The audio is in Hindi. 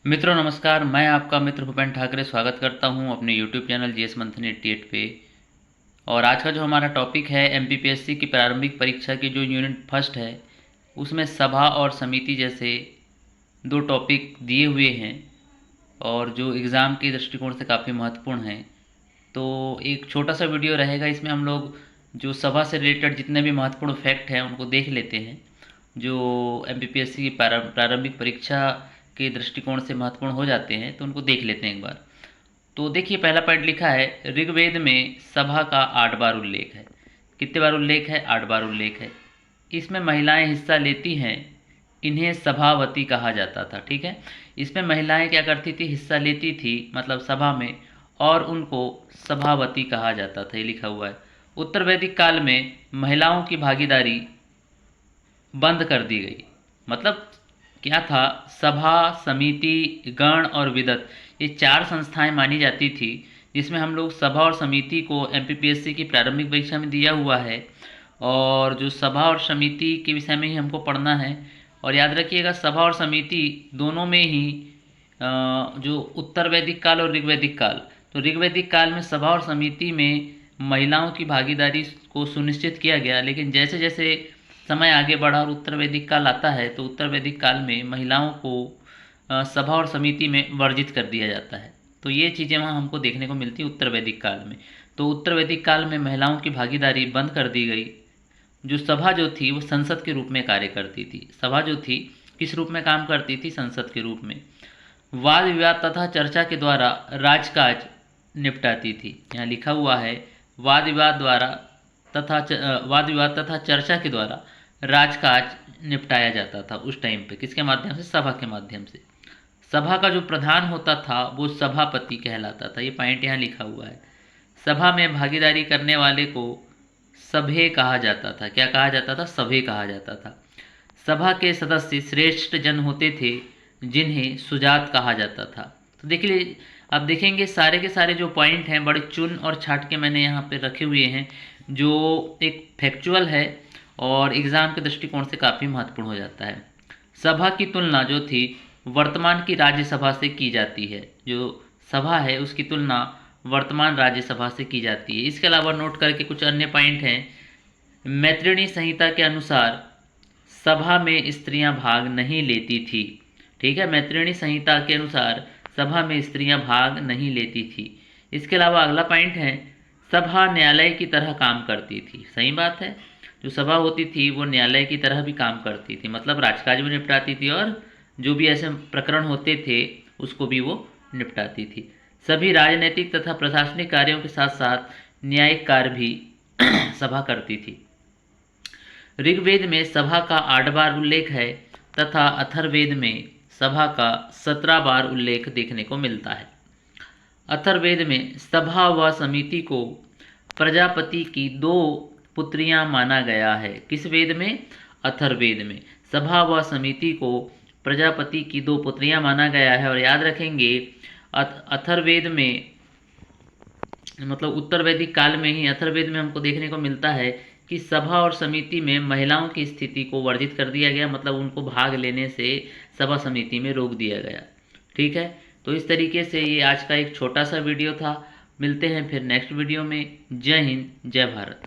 मित्रों नमस्कार, मैं आपका मित्र भूपेन ठाकरे स्वागत करता हूं अपने यूट्यूब चैनल जीएस मंथन 88 पे। और आज का जो हमारा टॉपिक है एमपीपीएससी की प्रारंभिक परीक्षा की जो यूनिट फर्स्ट है उसमें सभा और समिति जैसे दो टॉपिक दिए हुए हैं और जो एग्ज़ाम के दृष्टिकोण से काफ़ी महत्वपूर्ण हैं। तो एक छोटा सा वीडियो रहेगा, इसमें हम लोग जो सभा से रिलेटेड जितने भी महत्वपूर्ण फैक्ट हैं उनको देख लेते हैं जो एमपीपीएससी की प्रारंभिक परीक्षा के दृष्टिकोण से महत्वपूर्ण हो जाते हैं, तो उनको देख लेते हैं एक बार। तो देखिए, पहला पॉइंट लिखा है ऋग्वेद में सभा का 8 बार उल्लेख है। कितने बार उल्लेख है? 8 बार उल्लेख है। इसमें महिलाएं हिस्सा लेती हैं, इन्हें सभावती कहा जाता था। ठीक है, इसमें महिलाएं क्या करती थी? हिस्सा लेती थी मतलब सभा में, और उनको सभावती कहा जाता था, ये लिखा हुआ है। उत्तर वैदिक काल में महिलाओं की भागीदारी बंद कर दी गई। मतलब क्या था? सभा, समिति, गण और विदत, ये 4 संस्थाएं मानी जाती थी जिसमें हम लोग सभा और समिति को एमपीपीएससी की प्रारंभिक परीक्षा में दिया हुआ है। और जो सभा और समिति के विषय में ही हमको पढ़ना है। और याद रखिएगा, सभा और समिति दोनों में ही जो उत्तर वैदिक काल और ऋग्वैदिक काल, तो ऋग्वैदिक काल में सभा और समिति में महिलाओं की भागीदारी को सुनिश्चित किया गया, लेकिन जैसे जैसे समय आगे बढ़ा और उत्तर वैदिक काल आता है तो उत्तर वैदिक काल में महिलाओं को सभा और समिति में वर्जित कर दिया जाता है। तो ये चीज़ें वहाँ हमको देखने को मिलती उत्तर वैदिक काल में। तो उत्तर वैदिक काल में महिलाओं की भागीदारी बंद कर दी गई। जो सभा जो थी वो संसद के रूप में कार्य करती थी। सभा जो थी किस रूप में काम करती थी? संसद के रूप में। वाद विवाद तथा चर्चा के द्वारा राजकाज निपटाती थी। यहाँ लिखा हुआ है वाद विवाद द्वारा वाद विवाद तथा चर्चा के द्वारा राजकाज निपटाया जाता था उस टाइम पे। किसके माध्यम से? सभा के माध्यम से। सभा का जो प्रधान होता था वो सभापति कहलाता था। ये पॉइंट यहाँ लिखा हुआ है। सभा में भागीदारी करने वाले को सभ्य कहा जाता था। क्या कहा जाता था? सभ्य कहा जाता था। सभा के सदस्य श्रेष्ठ जन होते थे जिन्हें सुजात कहा जाता था। तो देखिए, अब देखेंगे सारे के सारे जो पॉइंट हैं बड़े चुन और छाट के मैंने यहाँ पे रखे हुए हैं, जो एक फैक्चुअल है और एग्ज़ाम के दृष्टिकोण से काफ़ी महत्वपूर्ण हो जाता है। सभा की तुलना जो थी वर्तमान की राज्यसभा से की जाती है। जो सभा है उसकी तुलना वर्तमान राज्यसभा से की जाती है। इसके अलावा नोट करके कुछ अन्य पॉइंट हैं। मैत्रिणी संहिता के अनुसार सभा में स्त्रियां भाग नहीं लेती थी। ठीक है, मैत्रिणी संहिता के अनुसार सभा में स्त्रियां भाग नहीं लेती थी। इसके अलावा अगला पॉइंट है सभा न्यायालय की तरह काम करती थी। सही बात है, जो सभा होती थी वो न्यायालय की तरह भी काम करती थी, मतलब राजकाज भी निपटाती थी और जो भी ऐसे प्रकरण होते थे उसको भी वो निपटाती थी। सभी राजनीतिक तथा प्रशासनिक कार्यों के साथ साथ न्यायिक कार्य भी सभा करती थी। ऋग्वेद में सभा का 8 बार उल्लेख है तथा अथर्ववेद में सभा का 17 बार उल्लेख देखने को मिलता है। अथर्ववेद में सभा व समिति को प्रजापति की 2 पुत्रियां माना गया है। किस वेद में? अथर्ववेद में सभा व समिति को प्रजापति की 2 पुत्रियां माना गया है। और याद रखेंगे अथर्ववेद में मतलब उत्तर वैदिक काल में ही अथर्ववेद में हमको देखने को मिलता है कि सभा और समिति में महिलाओं की स्थिति को वर्जित कर दिया गया, मतलब उनको भाग लेने से सभा समिति में रोक दिया गया। ठीक है, तो इस तरीके से ये आज का एक छोटा सा वीडियो था। मिलते हैं फिर नेक्स्ट वीडियो में। जय हिंद, जय भारत।